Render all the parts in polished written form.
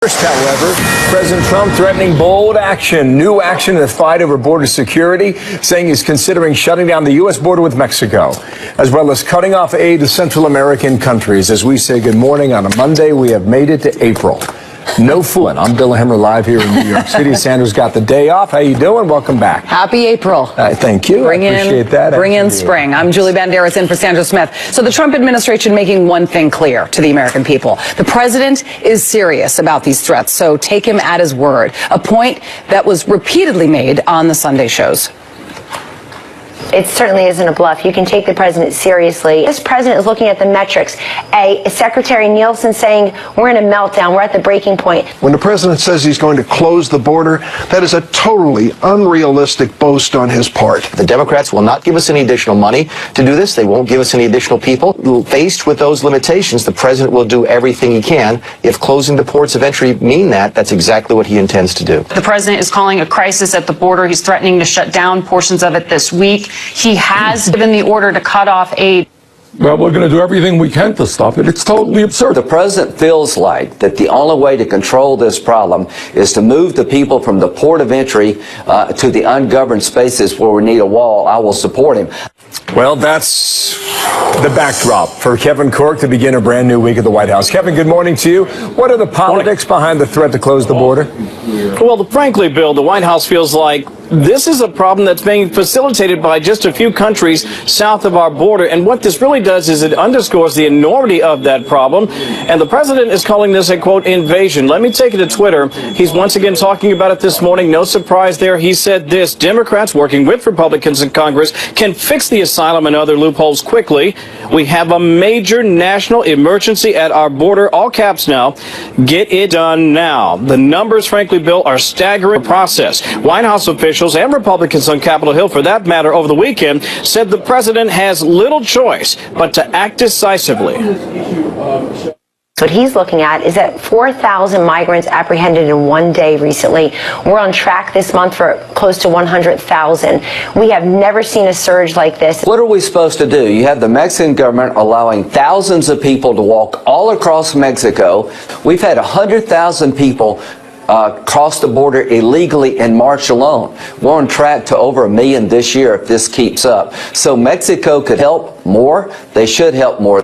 First, however, President Trump threatening bold action, new action in the fight over border security, saying he's considering shutting down the U.S. border with Mexico, as well as cutting off aid to Central American countries. As we say good morning on a Monday, we have made it to April. No fooling. I'm Bill Hemmer live here in New York City. Sanders got the day off. How you doing? Welcome back. Happy April. Thank you. I appreciate that. Bring in spring. I'm Julie Banderas in for Sandra Smith. So the Trump administration making one thing clear to the American people. The president is serious about these threats, so take him at his word. A point that was repeatedly made on the Sunday shows. It certainly isn't a bluff. You can take the president seriously. This president is looking at the metrics. Secretary Nielsen saying we're in a meltdown. We're at the breaking point. When the president says he's going to close the border, that is a totally unrealistic boast on his part. The Democrats will not give us any additional money to do this. They won't give us any additional people. Faced with those limitations, the president will do everything he can. If closing the ports of entry mean that, that's exactly what he intends to do. The president is calling a crisis at the border. He's threatening to shut down portions of it this week. He has given the order to cut off aid. Well, we're going to do everything we can to stop it. It's totally absurd. The president feels like that the only way to control this problem is to move the people from the port of entry to the ungoverned spaces where we need a wall. I will support him. Well, that's the backdrop for Kevin Corke to begin a brand new week at the White House. Kevin, good morning to you. What are the politics behind the threat to close the border? Well, frankly, Bill, the White House feels like this is a problem that's being facilitated by just a few countries south of our border. And what this really does is it underscores the enormity of that problem. And the president is calling this a, quote, invasion. Let me take it to Twitter. He's once again talking about it this morning. No surprise there. He said this: Democrats working with Republicans in Congress can fix the asylum and other loopholes quickly. We have a major national emergency at our border. All caps now. Get it done now. The numbers, frankly, Bill, are staggering. Process. White House officials and Republicans on Capitol Hill, for that matter, over the weekend, said the president has little choice but to act decisively. What he's looking at is that 4,000 migrants apprehended in one day recently. We're on track this month for close to 100,000. We have never seen a surge like this. What are we supposed to do? You have the Mexican government allowing thousands of people to walk all across Mexico. We've had 100,000 people crossed the border illegally in March alone. We're on track to over 1 million this year if this keeps up. So Mexico could help more. They should help more.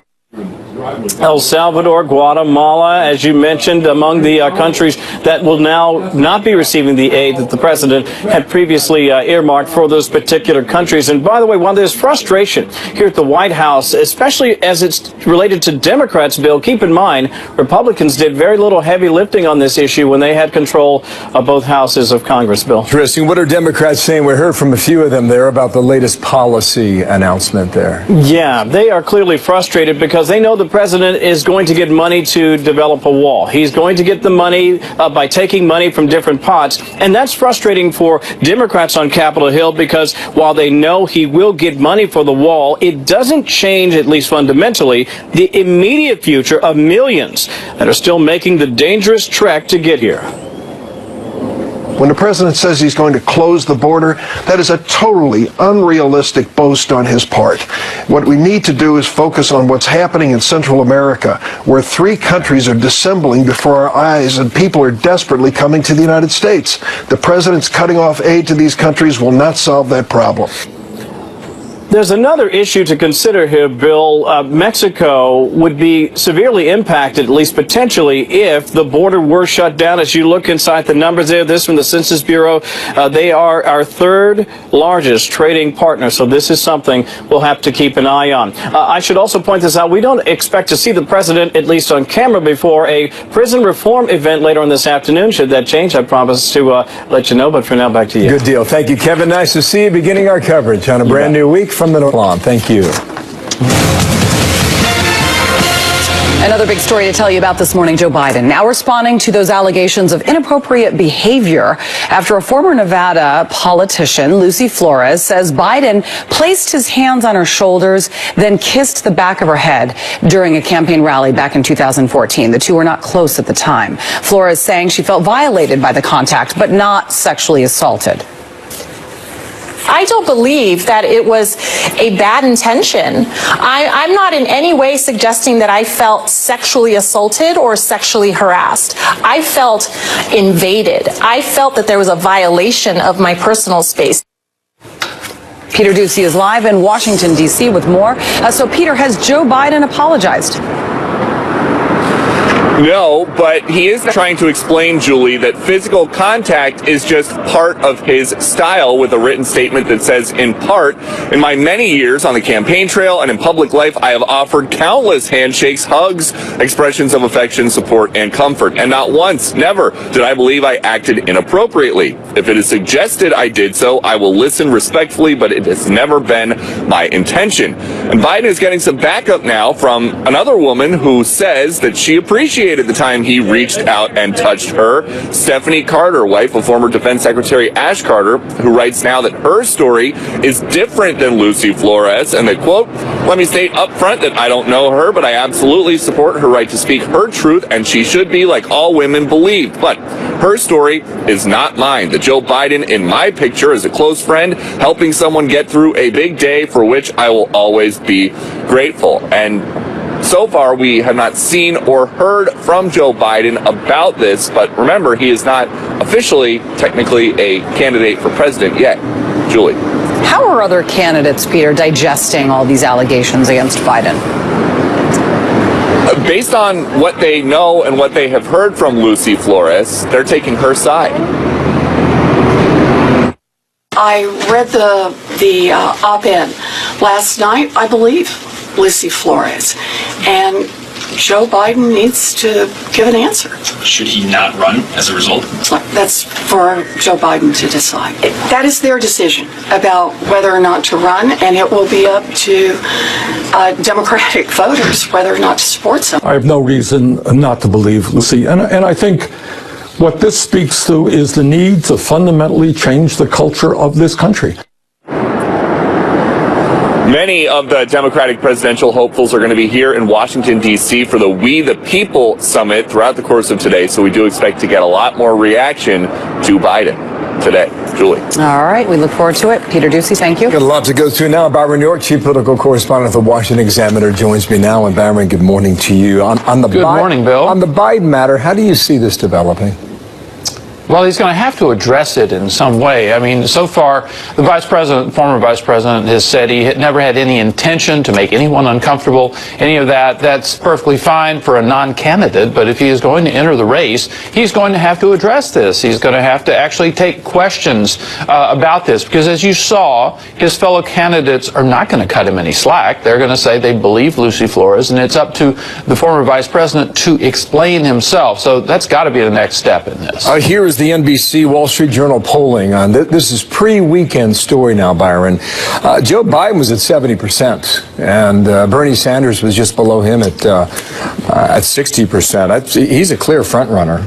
El Salvador, Guatemala, as you mentioned, among the countries that will now not be receiving the aid that the president had previously earmarked for those particular countries. And by the way, while there's frustration here at the White House, especially as it's related to Democrats, Bill, keep in mind, Republicans did very little heavy lifting on this issue when they had control of both houses of Congress, Bill. Interesting. What are Democrats saying? We heard from a few of them there about the latest policy announcement there. Yeah, they are clearly frustrated because they know the president is going to get money to develop a wall. He's going to get the money by taking money from different pots. And that's frustrating for Democrats on Capitol Hill because while they know he will get money for the wall, it doesn't change, at least fundamentally, the immediate future of millions that are still making the dangerous trek to get here. When the president says he's going to close the border, that is a totally unrealistic boast on his part. What we need to do is focus on what's happening in Central America, where 3 countries are dissembling before our eyes and people are desperately coming to the United States. The president's cutting off aid to these countries will not solve that problem. There's another issue to consider here, Bill. Mexico would be severely impacted, at least potentially, if the border were shut down. As you look inside the numbers there, this from the Census Bureau, they are our 3rd largest trading partner. So this is something we'll have to keep an eye on. I should also point this out. We don't expect to see the president, at least on camera, before a prison reform event later on this afternoon. Should that change, I promise to let you know. But for now, back to you. Good deal. Thank you, Kevin. Nice to see you beginning our coverage on a brand new week from the North Lawn. Thank you. Another big story to tell you about this morning. Joe Biden now responding to those allegations of inappropriate behavior after a former Nevada politician, Lucy Flores, says Biden placed his hands on her shoulders, then kissed the back of her head during a campaign rally back in 2014. The two were not close at the time. Flores saying she felt violated by the contact, but not sexually assaulted. I don't believe that it was a bad intention. I'm not in any way suggesting that I felt sexually assaulted or sexually harassed. I felt invaded. I felt that there was a violation of my personal space. Peter Doocy is live in Washington, D.C. with more. So, Peter, has Joe Biden apologized? No, but he is trying to explain, Julie, that physical contact is just part of his style, with a written statement that says, in part, in my many years on the campaign trail and in public life, I have offered countless handshakes, hugs, expressions of affection, support, and comfort. And not once, never, did I believe I acted inappropriately. If it is suggested I did so, I will listen respectfully, but it has never been my intention. And Biden is getting some backup now from another woman who says that she appreciated the time he reached out and touched her. Stephanie Carter, wife of former Defense Secretary Ash Carter, who writes now that her story is different than Lucy Flores, and that, quote, let me state up front that I don't know her, but I absolutely support her right to speak her truth, and she should be like all women believed. But her story is not mine. That Joe Biden in my picture is a close friend, helping someone get through a big day, for which I will always be grateful. And so far, we have not seen or heard from Joe Biden about this, but remember, he is not officially, technically, a candidate for president yet. Julie. How are other candidates, Peter, digesting all these allegations against Biden? Based on what they know and what they have heard from Lucy Flores, they're taking her side. I read the op-ed last night, I believe, Lucy Flores, and Joe Biden needs to give an answer. Should he not run as a result? That's for Joe Biden to decide. That is their decision about whether or not to run, and it will be up to Democratic voters whether or not to support someone. I have no reason not to believe Lucy. And I think what this speaks to is the need to fundamentally change the culture of this country. Many of the Democratic presidential hopefuls are going to be here in Washington, D.C. for the We the People Summit throughout the course of today, so we do expect to get a lot more reaction to Biden today. Julie. All right, we look forward to it. Peter Doocy, thank you. Got a lot to go through now. Byron York, chief political correspondent of the Washington Examiner, joins me now. And Byron, good morning to you. On the Good morning, Bill. On the Biden matter, how do you see this developing? Well, he's going to have to address it in some way. I mean, so far, the vice president, former vice president, has said he had never had any intention to make anyone uncomfortable, any of that. That's perfectly fine for a non-candidate, but if he is going to enter the race, he's going to have to address this. He's going to have to actually take questions about this, because as you saw, his fellow candidates are not going to cut him any slack. They're going to say they believe Lucy Flores, and it's up to the former vice president to explain himself. So that's got to be the next step in this. Here is the NBC Wall Street Journal polling on this is pre-weekend story now, Byron. Joe Biden was at 70%, and Bernie Sanders was just below him at 60%. He's a clear front runner.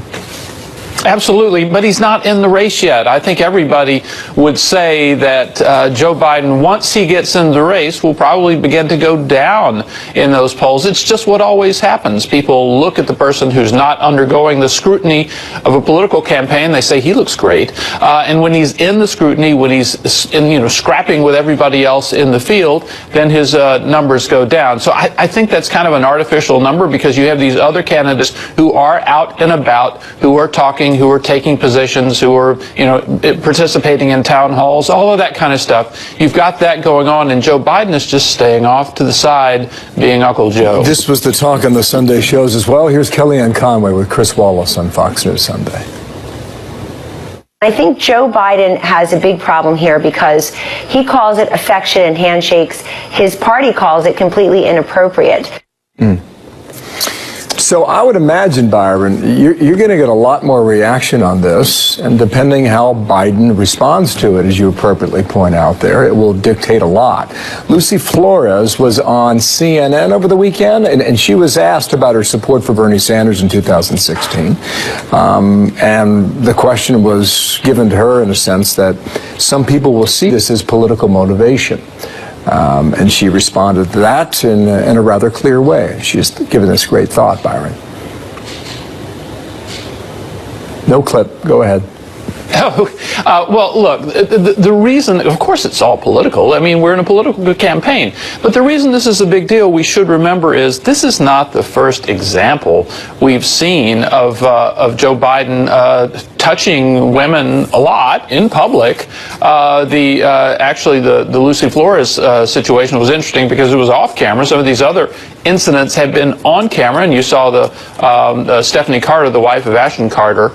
Absolutely, but he's not in the race yet. I think everybody would say that Joe Biden, once he gets in the race, will probably begin to go down in those polls. It's just what always happens. People look at the person who's not undergoing the scrutiny of a political campaign. They say he looks great. And when he's in the scrutiny, when he's scrapping with everybody else in the field, then his numbers go down. So I think that's kind of an artificial number, because you have these other candidates who are out and about, who are talking, who are taking positions, who are, participating in town halls, all of that kind of stuff. You've got that going on, and Joe Biden is just staying off to the side, being Uncle Joe. This was the talk on the Sunday shows as well. Here's Kellyanne Conway with Chris Wallace on Fox News Sunday. I think Joe Biden has a big problem here because he calls it affection and handshakes. His party calls it completely inappropriate. So I would imagine, Byron, you're going to get a lot more reaction on this, and depending how Biden responds to it, as you appropriately point out there, it will dictate a lot. Lucy Flores was on CNN over the weekend, and she was asked about her support for Bernie Sanders in 2016. And the question was given to her in a sense that some people will see this as political motivation. And she responded to that in a rather clear way. She's given this great thought, Byron. No clip. Go ahead. Well, look, the reason, of course it's all political. I mean, we're in a political campaign. But the reason this is a big deal, we should remember, is this is not the first example we've seen of Joe Biden touching women a lot in public. Actually, the Lucy Flores situation was interesting because it was off camera. Some of these other incidents have been on camera, and you saw the Stephanie Carter, the wife of Ashton Carter,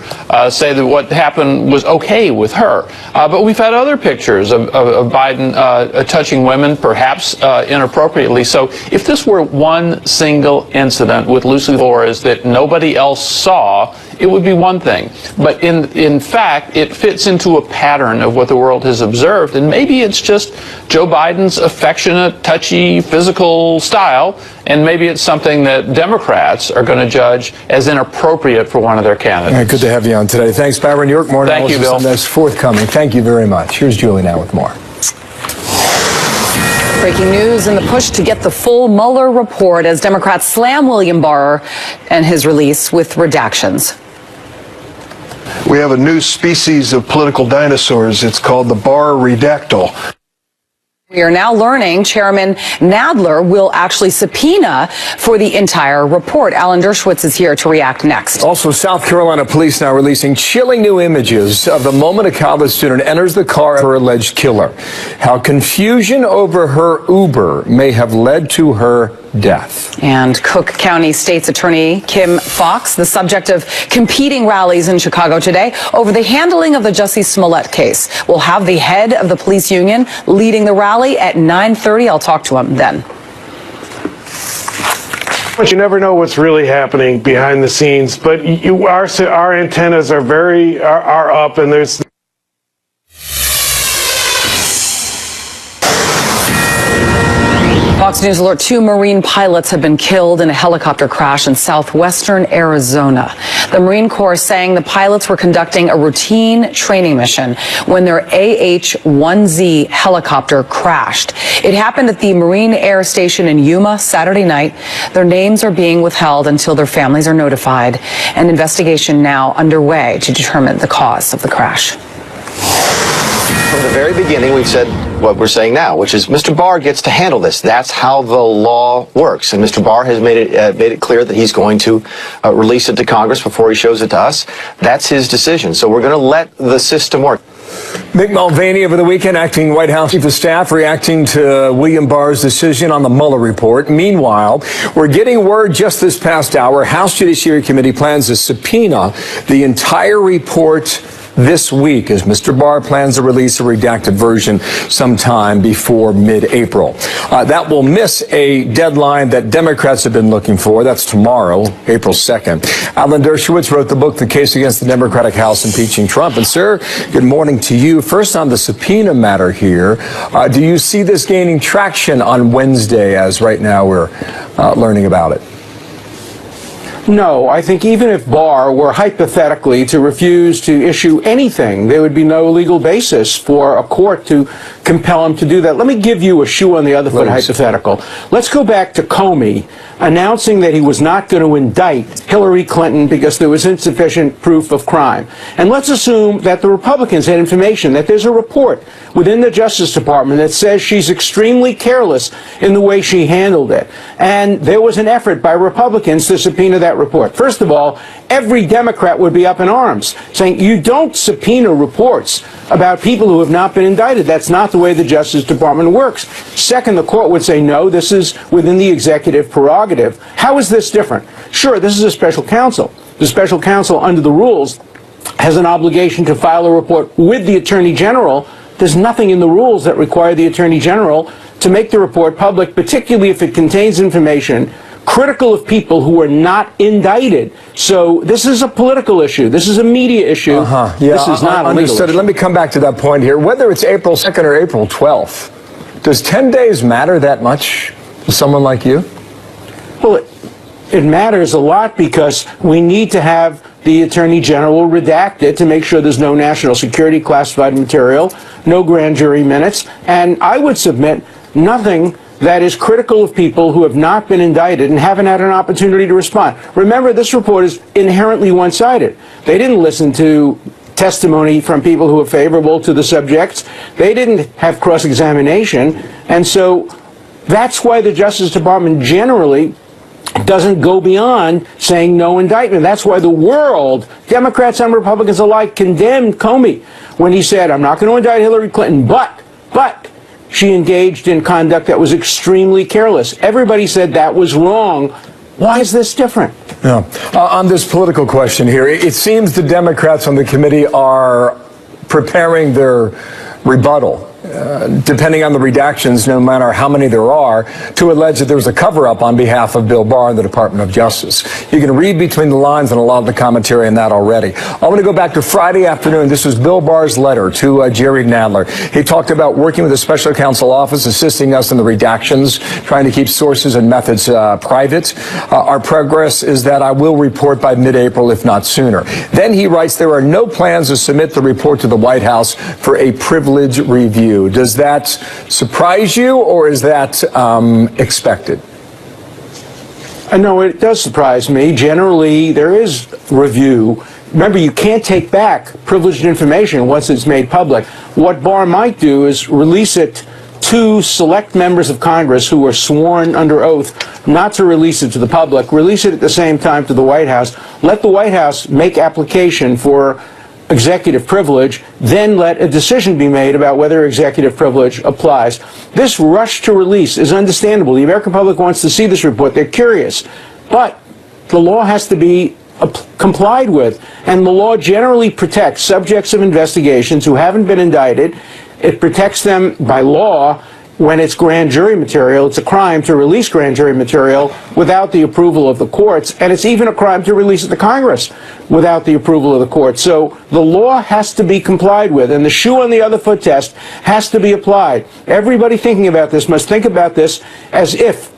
say that what happened was okay with her. But we've had other pictures of Biden touching women, perhaps inappropriately. So if this were one single incident with Lucy Flores that nobody else saw, it would be one thing. But in fact, it fits into a pattern of what the world has observed. And maybe it's just Joe Biden's affectionate, touchy, physical style. And maybe it's something that Democrats are going to judge as inappropriate for one of their candidates. All right, good to have you on today. Thanks, Byron. New York, more Thank you, Bill. That's forthcoming. Thank you very much. Here's Julie now with more. Breaking news in the push to get the full Mueller report as Democrats slam William Barr and his release with redactions. We have a new species of political dinosaurs. It's called the Barr redactyl. We are now learning Chairman Nadler will actually subpoena for the entire report. Alan Dershowitz is here to react next. Also, South Carolina police now releasing chilling new images of the moment a college student enters the car of her alleged killer. How confusion over her Uber may have led to her death. And Cook County State's Attorney Kim Foxx, the subject of competing rallies in Chicago today over the handling of the Jussie Smollett case. We'll have the head of the police union leading the rally at 9:30. I'll talk to him then. But you never know what's really happening behind the scenes. But our antennas are up, and there's. Fox News Alert, 2 Marine pilots have been killed in a helicopter crash in southwestern Arizona. The Marine Corps saying the pilots were conducting a routine training mission when their AH-1Z helicopter crashed. It happened at the Marine Air Station in Yuma Saturday night. Their names are being withheld until their families are notified. An investigation now underway to determine the cause of the crash. From the very beginning, we've said what we're saying now, which is Mr. Barr gets to handle this. That's how the law works. And Mr. Barr has made it clear that he's going to release it to Congress before he shows it to us. That's his decision. So we're going to let the system work. Mick Mulvaney over the weekend, acting White House Chief of Staff, reacting to William Barr's decision on the Mueller report. Meanwhile, we're getting word just this past hour, House Judiciary Committee plans to subpoena the entire report this week as Mr. Barr plans to release a redacted version sometime before mid-April. That will miss a deadline that Democrats have been looking for. That's tomorrow, April 2nd. Alan Dershowitz wrote the book, The Case Against the Democratic House Impeaching Trump. And sir, good morning to you. First on the subpoena matter here, do you see this gaining traction on Wednesday as right now we're learning about it? No, I think even if Barr were hypothetically to refuse to issue anything, there would be no legal basis for a court to compel him to do that. Let me give you a shoe on the other foot hypothetical. Let's go back to Comey announcing that he was not going to indict Hillary Clinton because there was insufficient proof of crime. And let's assume that the Republicans had information that there's a report within the Justice Department that says she's extremely careless in the way she handled it. And there was an effort by Republicans to subpoena that report. First of all, every Democrat would be up in arms saying you don't subpoena reports about people who have not been indicted. That's not the way the Justice Department works. Second, the court would say, no, this is within the executive prerogative. How is this different? Sure, this is a special counsel. The special counsel, under the rules, has an obligation to file a report with the Attorney General. There's nothing in the rules that require the Attorney General to make the report public, particularly if it contains information critical of people who are not indicted. So this is a political issue. This is a media issue. Yeah, this is not a legal issue. Let me come back to that point here. Whether it's April 2nd or April 12th, does 10 days matter that much to someone like you? Well, it matters a lot because we need to have the Attorney General redact it to make sure there's no national security classified material, no grand jury minutes, and I would submit nothing that is critical of people who have not been indicted and haven't had an opportunity to respond. Remember, this report is inherently one-sided. They didn't listen to testimony from people who are favorable to the subjects. They didn't have cross-examination. And so that's why the Justice Department generally doesn't go beyond saying no indictment. That's why the world, Democrats and Republicans alike, condemned Comey when he said, I'm not going to indict Hillary Clinton, but she engaged in conduct that was extremely careless. Everybody said that was wrong. Why is this different? Yeah. On this political question here, it seems the Democrats on the committee are preparing their rebuttal, depending on the redactions, no matter how many there are, to allege that there was a cover-up on behalf of Bill Barr and the Department of Justice. You can read between the lines and a lot of the commentary on that already. I want to go back to Friday afternoon. This was Bill Barr's letter to Jerry Nadler. He talked about working with the special counsel office, assisting us in the redactions, trying to keep sources and methods private. Our progress is that I will report by mid-April, if not sooner. Then he writes, there are no plans to submit the report to the White House for a privilege review. Does that surprise you, or is that expected? No, it does surprise me. Generally, there is review. Remember, you can't take back privileged information once it's made public. What Barr might do is release it to select members of Congress who are sworn under oath not to release it to the public, release it at the same time to the White House, let the White House make application for executive privilege, then let a decision be made about whether executive privilege applies. This rush to release is understandable. The American public wants to see this report. They're curious. But the law has to be complied with, and the law generally protects subjects of investigations who haven't been indicted. It protects them by law when it's grand jury material. It's a crime to release grand jury material without the approval of the courts, and it's even a crime to release it to Congress without the approval of the courts. So the law has to be complied with, and the shoe on the other foot test has to be applied. Everybody thinking about this must think about this as if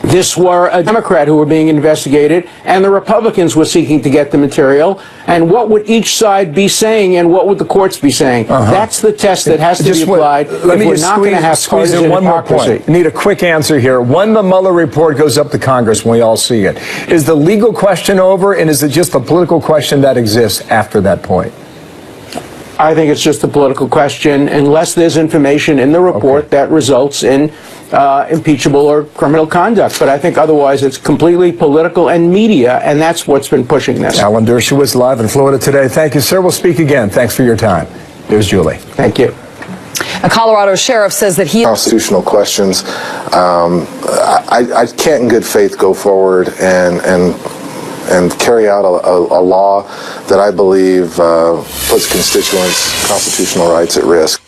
this were a Democrat who were being investigated and the Republicans were seeking to get the material, and what would each side be saying and what would the courts be saying? That's the test that has to be applied. Let me just squeeze in one more point. I need a quick answer here. When the Mueller report goes up to Congress, when we all see it, is the legal question over, and is it just a political question that exists after that point? I think it's just a political question unless there's information in the report that results in impeachable or criminal conduct. But I think otherwise it's completely political and media, and that's what's been pushing this. Alan Dershowitz live in Florida today. Thank you, sir. We'll speak again. Thanks for your time. Here's Julie. Thank you. A Colorado sheriff says that he... Constitutional questions. I can't in good faith go forward and carry out a law that I believe puts constituents' constitutional rights at risk.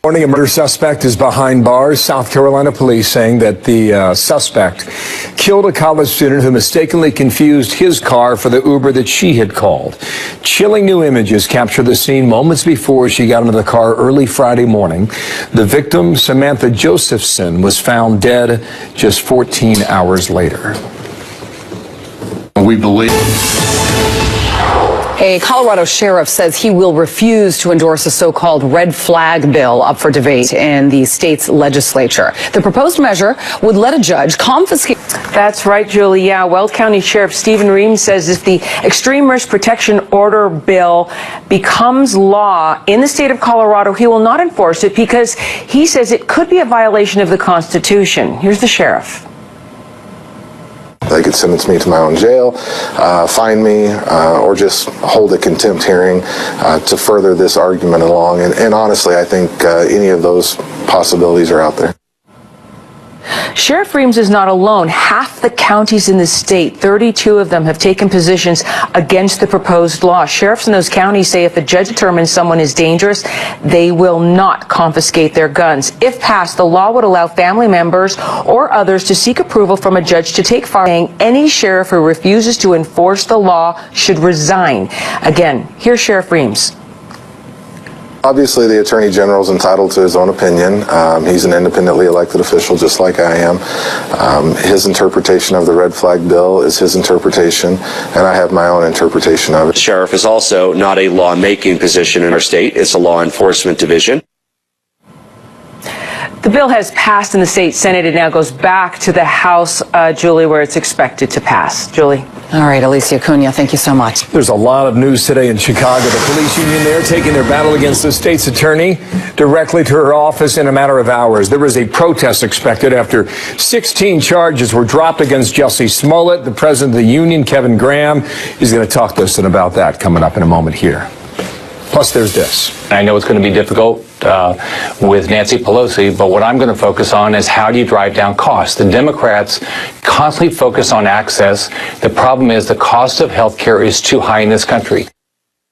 Morning, a murder suspect is behind bars. South Carolina police saying that the suspect killed a college student who mistakenly confused his car for the Uber that she had called. Chilling new images capture the scene moments before she got into the car early Friday morning. The victim, Samantha Josephson, was found dead just 14 hours later. We believe... A Colorado sheriff says he will refuse to endorse a so-called red flag bill up for debate in the state's legislature. The proposed measure would let a judge confiscate... That's right, Julie. Yeah, Weld County Sheriff Stephen Reams says if the Extreme Risk Protection Order bill becomes law in the state of Colorado, he will not enforce it because he says it could be a violation of the Constitution. Here's the sheriff. They could sentence me to my own jail, fine me, or just hold a contempt hearing to further this argument along. And honestly, I think any of those possibilities are out there. Sheriff Reams is not alone. Half the counties in the state, 32 of them, have taken positions against the proposed law. Sheriffs in those counties say if a judge determines someone is dangerous, they will not confiscate their guns. If passed, the law would allow family members or others to seek approval from a judge to take firearms. Any sheriff who refuses to enforce the law should resign. Again, here's Sheriff Reams. Obviously, the Attorney General is entitled to his own opinion. He's an independently elected official, just like I am. His interpretation of the red flag bill is his interpretation, and I have my own interpretation of it. The sheriff is also not a law-making position in our state. It's a law enforcement division. The bill has passed in the state Senate. It now goes back to the House, Julie, where it's expected to pass. Julie. All right, Alicia Cunha, thank you so much. There's a lot of news today in Chicago. The police union there taking their battle against the state's attorney directly to her office in a matter of hours. There was a protest expected after 16 charges were dropped against Jussie Smollett. The president of the union, Kevin Graham, is going to talk to us about that coming up in a moment here. Plus, there's this. I know it's going to be difficult with Nancy Pelosi, but what I'm going to focus on is how do you drive down costs? The Democrats constantly focus on access. The problem is the cost of health care is too high in this country.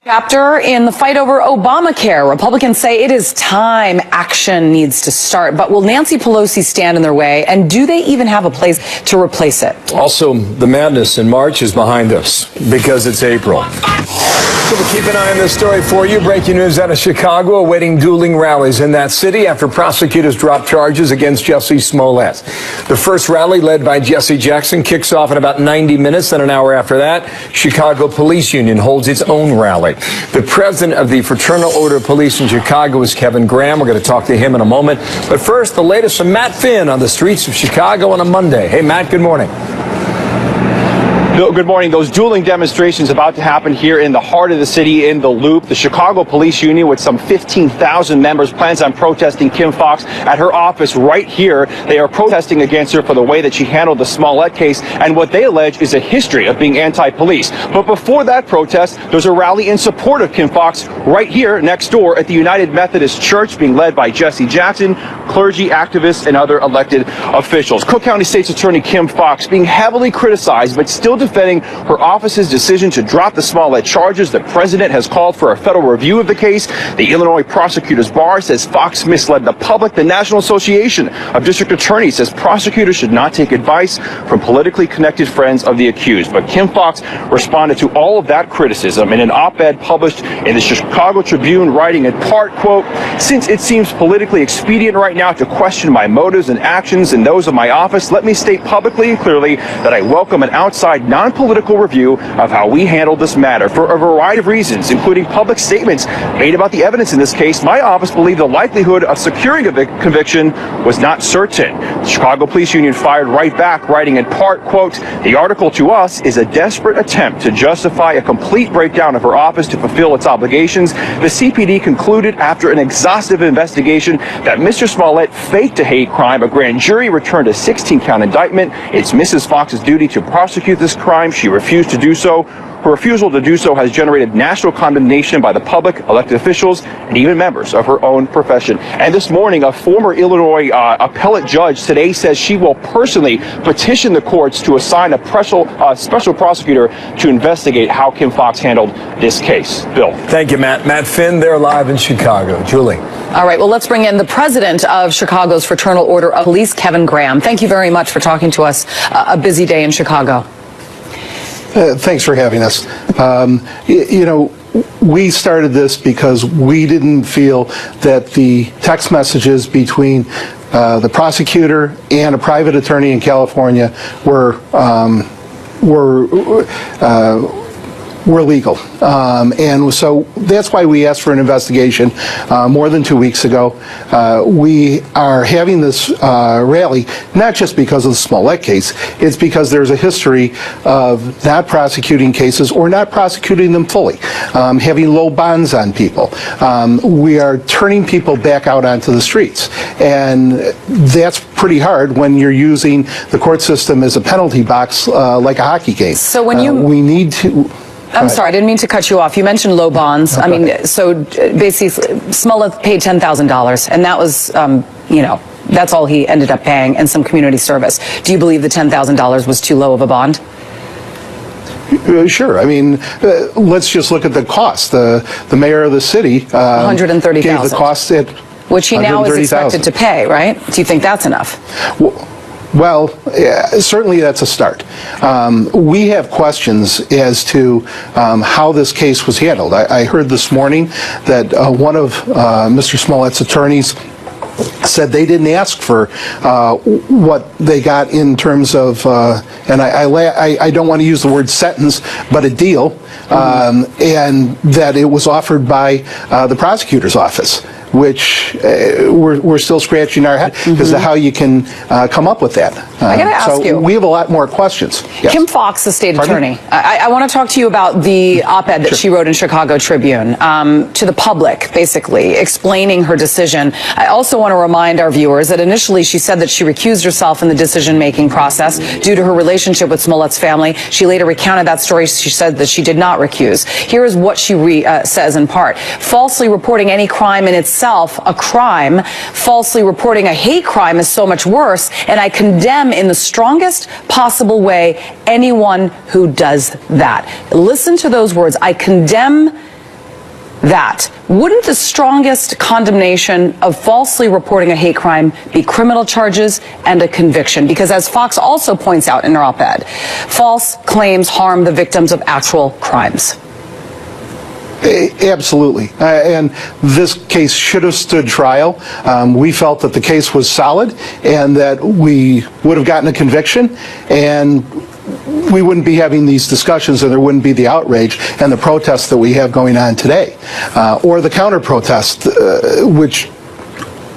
Chapter in the fight over Obamacare. Republicans say it is time action needs to start. But will Nancy Pelosi stand in their way? And do they even have a place to replace it? Also, the madness in March is behind us because it's April. So we'll keep an eye on this story for you. Breaking news out of Chicago, awaiting dueling rallies in that city after prosecutors dropped charges against Jussie Smollett. The first rally, led by Jesse Jackson, kicks off in about 90 minutes. Then an hour after that, Chicago Police Union holds its own rally. The president of the Fraternal Order of Police in Chicago is Kevin Graham. We're going to talk to him in a moment. But first, the latest from Matt Finn on the streets of Chicago on a Monday. Hey, Matt, good morning. Bill, good morning. Those dueling demonstrations about to happen here in the heart of the city in the Loop. The Chicago Police Union, with some 15,000 members, plans on protesting Kim Foxx at her office right here. They are protesting against her for the way that she handled the Smollett case and what they allege is a history of being anti-police. But before that protest, there's a rally in support of Kim Foxx right here next door at the United Methodist Church, being led by Jesse Jackson, clergy, activists, and other elected officials. Cook County State's Attorney Kim Foxx being heavily criticized, but still defending her office's decision to drop the Smollett charges. The president has called for a federal review of the case. The Illinois Prosecutors Bar says Foxx misled the public. The National Association of District Attorneys says prosecutors should not take advice from politically connected friends of the accused. But Kim Foxx responded to all of that criticism in an op-ed published in the Chicago Tribune, writing in part, quote, "Since it seems politically expedient right now to question my motives and actions and those of my office, let me state publicly and clearly that I welcome an outside non-political review of how we handled this matter. For a variety of reasons, including public statements made about the evidence in this case, my office believed the likelihood of securing a conviction was not certain." The Chicago Police Union fired right back, writing in part, quote, "The article to us is a desperate attempt to justify a complete breakdown of her office to fulfill its obligations. The CPD concluded after an exhaustive investigation that Mr. Smollett faked a hate crime. A grand jury returned a 16-count indictment. It's Mrs. Foxx's duty to prosecute this crime. She refused to do so. Her refusal to do so has generated national condemnation by the public, elected officials, and even members of her own profession." And this morning, a former Illinois appellate judge today says she will personally petition the courts to assign a special prosecutor to investigate how Kim Foxx handled this case. Bill. Thank you, Matt. Matt Finn, they're live in Chicago. Julie. All right, well, let's bring in the president of Chicago's Fraternal Order of Police, Kevin Graham. Thank you very much for talking to us. A busy day in Chicago. Thanks for having us. You know, we started this because we didn't feel that the text messages between the prosecutor and a private attorney in California were legal. And so that's why we asked for an investigation more than 2 weeks ago. We are having this rally not just because of the Smollett case, it's because there's a history of not prosecuting cases or not prosecuting them fully, having low bonds on people. We are turning people back out onto the streets. And that's pretty hard when you're using the court system as a penalty box like a hockey game. So when we need to... I'm sorry, I didn't mean to cut you off. You mentioned low bonds. Okay. I mean, so basically, Smollett paid $10,000, and that was, you know, that's all he ended up paying, and some community service. Do you believe the $10,000 was too low of a bond? Sure. I mean, let's just look at the cost. The mayor of the city $130,000 gave the cost at which he now is expected to pay, right? Do you think that's enough? Well, certainly that's a start. We have questions as to how this case was handled. I heard this morning that one of Mr. Smollett's attorneys said they didn't ask for what they got in terms of, and I don't want to use the word sentence, but a deal, and that it was offered by the prosecutor's office. which we're still scratching our head as to how you can come up with that. I gotta ask you. We have a lot more questions. Yes. Kim Foxx, the state Pardon attorney. me? I want to talk to you about the op-ed that she wrote in Chicago Tribune to the public, basically, explaining her decision. I also want to remind our viewers that initially she said that she recused herself in the decision-making process due to her relationship with Smollett's family. She later recounted that story. She said that she did not recuse. Here is what she says in part. Falsely reporting any crime in itself a crime. Falsely reporting a hate crime is so much worse, and I condemn in the strongest possible way anyone who does that. Listen to those words. I condemn that. Wouldn't the strongest condemnation of falsely reporting a hate crime be criminal charges and a conviction? Because as Fox also points out in her op-ed, false claims harm the victims of actual crimes. Absolutely. And this case should have stood trial. We felt that the case was solid and that we would have gotten a conviction, and we wouldn't be having these discussions, and there wouldn't be the outrage and the protests that we have going on today, or the counter-protest, which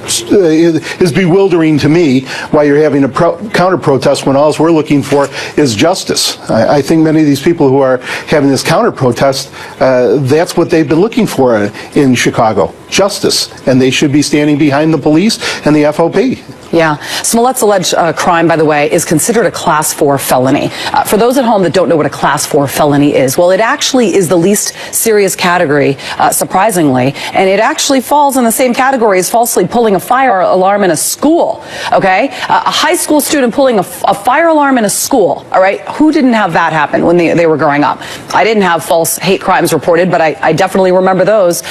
is bewildering to me why you're having a counter-protest when all we're looking for is justice. I think many of these people who are having this counter-protest, that's what they've been looking for in Chicago, justice. And they should be standing behind the police and the FOP. Yeah. Smollett's alleged crime, by the way, is considered a Class 4 felony. For those at home that don't know what a Class 4 felony is, well, it actually is the least serious category, surprisingly, and it actually falls in the same category as falsely pulling a fire alarm in a school, okay? A high school student pulling a fire alarm in a school, all right? Who didn't have that happen when they were growing up? I didn't have false hate crimes reported, but I definitely remember those.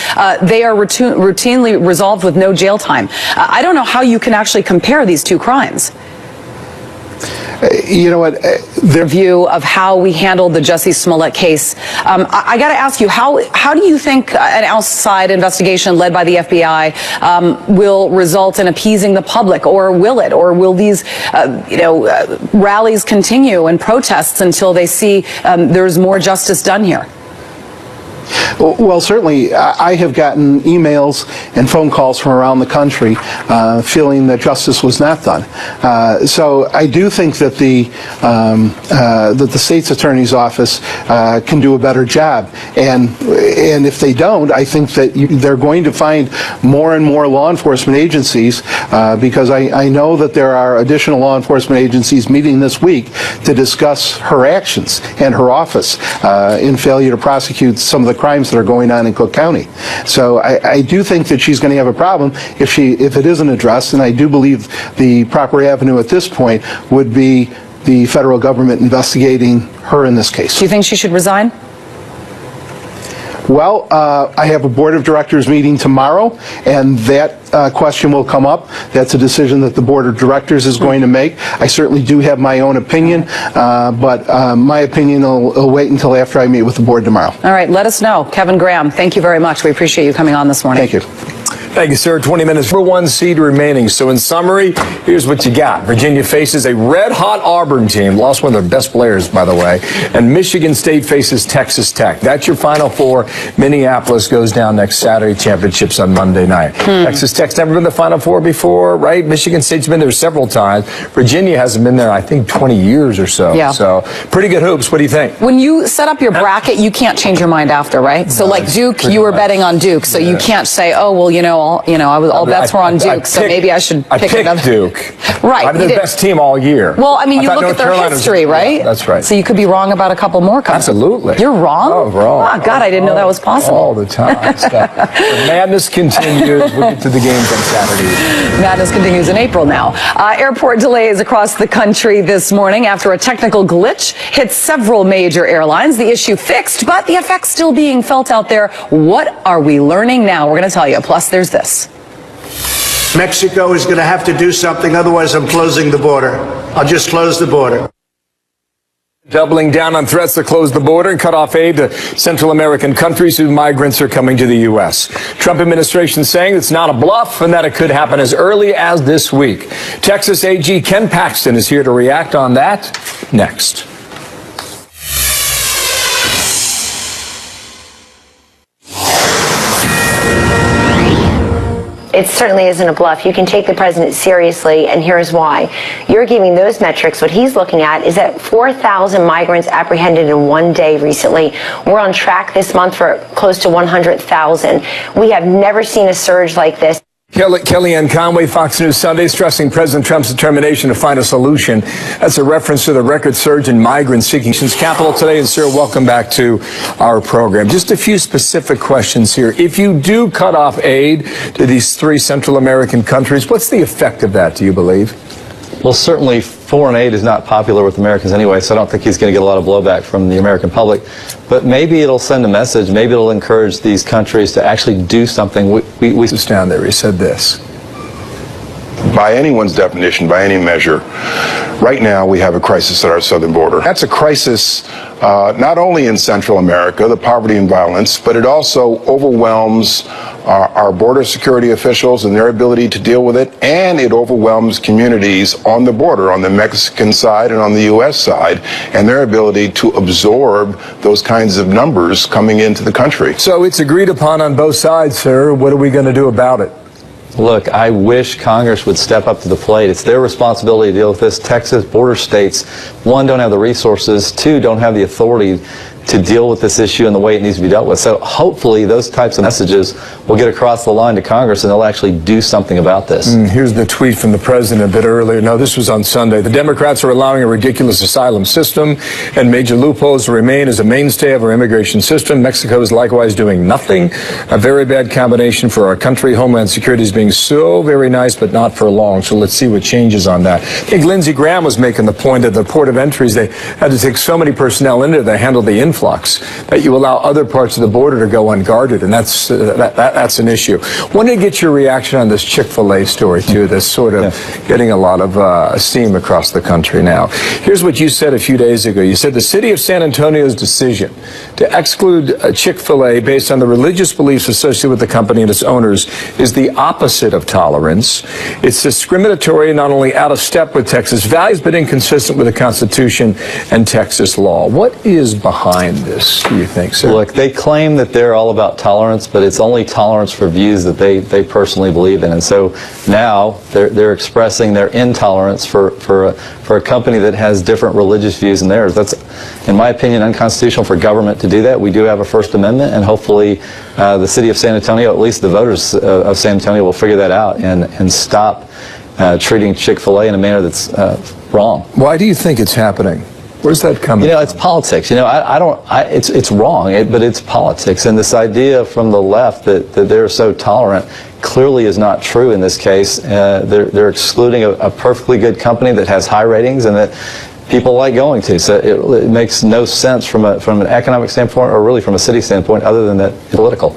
They are routinely resolved with no jail time. I don't know how you can actually compare these two crimes. You know what? Their view of how we handled the Jussie Smollett case. I got to ask you, how do you think an outside investigation led by the FBI will result in appeasing the public, or will it? Or will these, rallies continue and protests until they see there's more justice done here? Well, certainly, I have gotten emails and phone calls from around the country feeling that justice was not done. So I do think that the state's attorney's office can do a better job. And if they don't, I think that they're going to find more and more law enforcement agencies, because I know that there are additional law enforcement agencies meeting this week to discuss her actions and her office in failure to prosecute some of the crimes that are going on in Cook County. So I do think that she's going to have a problem if it isn't addressed, and I do believe the proper avenue at this point would be the federal government investigating her in this case. Do you think she should resign? Well, I have a board of directors meeting tomorrow, and that question will come up. That's a decision that the board of directors is going to make. I certainly do have my own opinion, but my opinion will wait until after I meet with the board tomorrow. All right, let us know. Kevin Graham, thank you very much. We appreciate you coming on this morning. Thank you. Thank you, sir. 20 minutes for one seed remaining. So in summary, here's what you got. Virginia faces a red-hot Auburn team, lost one of their best players, by the way, and Michigan State faces Texas Tech. That's your Final Four. Minneapolis goes down next Saturday, championships on Monday night. Texas Tech's never been to the Final Four before, right? Michigan State's been there several times. Virginia hasn't been there, I think, 20 years or so. Yeah. So pretty good hoops. What do you think? When you set up your bracket, you can't change your mind after, right? So like Duke, you were betting on Duke, so you can't say, oh, well, all bets were on Duke, so maybe I should pick another. Duke. Right. I've been the best team all year. Well, I mean, you look North at their Carolina history, right? Yeah, that's right. So you could be wrong about a couple more coming. Absolutely. You're wrong? Oh, wrong. Oh, God, I didn't know that was possible. All the time. The madness continues. We'll get to the games on Saturday. Madness continues in April now. Airport delays across the country this morning after a technical glitch hit several major airlines. The issue fixed, but the effects still being felt out there. What are we learning now? We're going to tell you. Plus, there's this. Mexico is going to have to do something, otherwise I'm closing the border. I'll just close the border. Doubling down on threats to close the border and cut off aid to Central American countries whose migrants are coming to the U.S. Trump administration saying it's not a bluff and that it could happen as early as this week. Texas AG Ken Paxton is here to react on that next. It certainly isn't a bluff. You can take the president seriously, and here's why. You're giving those metrics. What he's looking at is that 4,000 migrants apprehended in one day recently. We're on track this month for close to 100,000. We have never seen a surge like this. Kellyanne Conway, Fox News Sunday, stressing President Trump's determination to find a solution. That's a reference to the record surge in migrants seeking nation's capital today. And, sir, welcome back to our program. Just a few specific questions here. If you do cut off aid to these 3 Central American countries, what's the effect of that, do you believe? Well, certainly foreign aid is not popular with Americans anyway, so I don't think he's going to get a lot of blowback from the American public. But maybe it'll send a message. Maybe it'll encourage these countries to actually do something. We was down there. He said this. By anyone's definition, by any measure, right now we have a crisis at our southern border. That's a crisis not only in Central America, the poverty and violence, but it also overwhelms our border security officials and their ability to deal with it, and it overwhelms communities on the border, on the Mexican side and on the U.S. side, and their ability to absorb those kinds of numbers coming into the country. So it's agreed upon on both sides, sir. What are we going to do about it? Look, I wish Congress would step up to the plate. It's their responsibility to deal with this. Texas, border states, 1, don't have the resources, 2, don't have the authority to deal with this issue in the way it needs to be dealt with. So hopefully those types of messages will get across the line to Congress and they'll actually do something about this. Here's the tweet from the president a bit earlier. No, this was on Sunday. The Democrats are allowing a ridiculous asylum system and major loopholes to remain as a mainstay of our immigration system. Mexico is likewise doing nothing. A very bad combination for our country. Homeland Security is being so very nice, but not for long. So let's see what changes on that. I think Lindsey Graham was making the point at the port of entries. They had to take so many personnel in there to handle the influx that you allow other parts of the border to go unguarded, and that's an issue. Wanted to get your reaction on this Chick-fil-A story, too, that's sort of getting a lot of steam across the country now. Here's what you said a few days ago. You said the city of San Antonio's decision to exclude Chick-fil-A based on the religious beliefs associated with the company and its owners is the opposite of tolerance. It's discriminatory and not only out of step with Texas values, but inconsistent with the Constitution and Texas law. What is behind this, do you think, sir? Look, they claim that they're all about tolerance, but it's only tolerance for views that they personally believe in. And so now they're expressing their intolerance for a company that has different religious views than theirs. That's, in my opinion, unconstitutional for government to do that. We do have a First Amendment, and hopefully the city of San Antonio, at least the voters of San Antonio, will figure that out and stop treating Chick-fil-A in a manner that's wrong. Why do you think it's happening? Where's that coming from? It's politics. It's wrong, but it's politics. And this idea from the left that they're so tolerant clearly is not true in this case. They're excluding a perfectly good company that has high ratings and that people like going to. So it makes no sense from an economic standpoint or really from a city standpoint other than that political.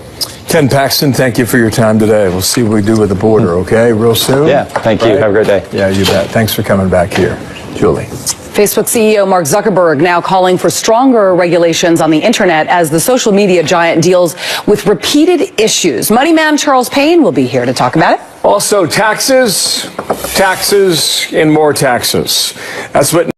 Ken Paxton, thank you for your time today. We'll see what we do with the border, okay, real soon? Yeah, thank you. Have a great day. Yeah, you bet. Thanks for coming back here. Julie. Facebook CEO Mark Zuckerberg now calling for stronger regulations on the internet as the social media giant deals with repeated issues. Money man Charles Payne will be here to talk about it. Also, taxes, and more taxes. That's what